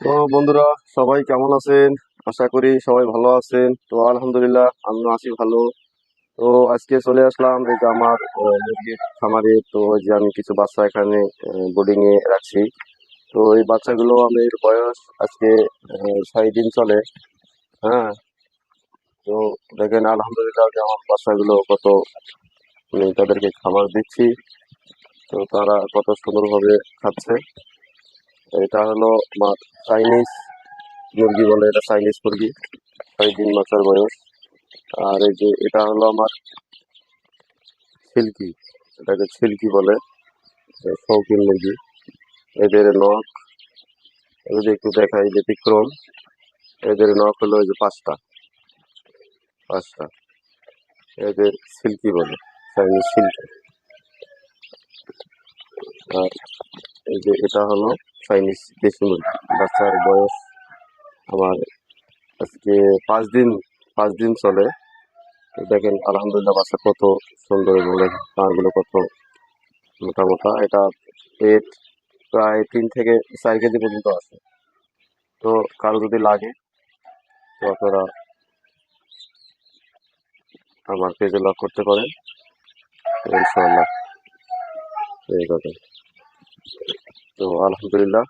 তো বন্ধুরা, সবাই কেমন আছেন? আশা করি সবাই ভালো আছেন। তো আলহামদুলিল্লাহ আমিও আছি ভালো। তো আজকে চলে আসলাম এই যে আমার মুরগির খামারে। তো ওই যে আমি কিছু বাচ্চা এখানে বোর্ডিং এ রাখছি। তো এই বাচ্চাগুলো আমি বয়স আজকে 6 দিন চলে। হ্যাঁ। তো দেখেন আলহামদুলিল্লাহ যে আমার বাচ্চাগুলো কত, আমি তাদেরকে খাবার দিচ্ছি। তো তারা কত সুন্দরভাবে খাচ্ছে। এটা হলো আমার চাইনিজ মুরগি, বলে এটা চাইনিজ মুরগি। 6 দিন বাচ্চার বয়স। আর এই যে এটা হলো আমার সিল্কি, এটাকে সিল্কি বলে, শৌখিন মুরগি। এদের নখ যদি একটু দেখাই ব্যতিক্রম, এদের নখ হলো এই যে পাঁচটা পাঁচটা। এদের সিল্কি বলে, চাইনিজ সিল্কি। আর এই যে এটা হলো চাইনিজ দেশি মুরগি। বাচ্চার বয়স আমার আজকে 5 দিন, 5 দিন চলে। তো দেখেন আলহামদুলিল্লাহ বাচ্চা কত সুন্দর বলে, পাগুলো কত মোটা মোটা। এটা পেট প্রায় 3 থেকে 4 কেজি পর্যন্ত আছে। তো কারো যদি লাগে তো আপনারা আমার পেজে লক করতে পারেন। ইনশাআল্লাহ পেয়ে যাবেন। তো আলহামদুলিল্লাহ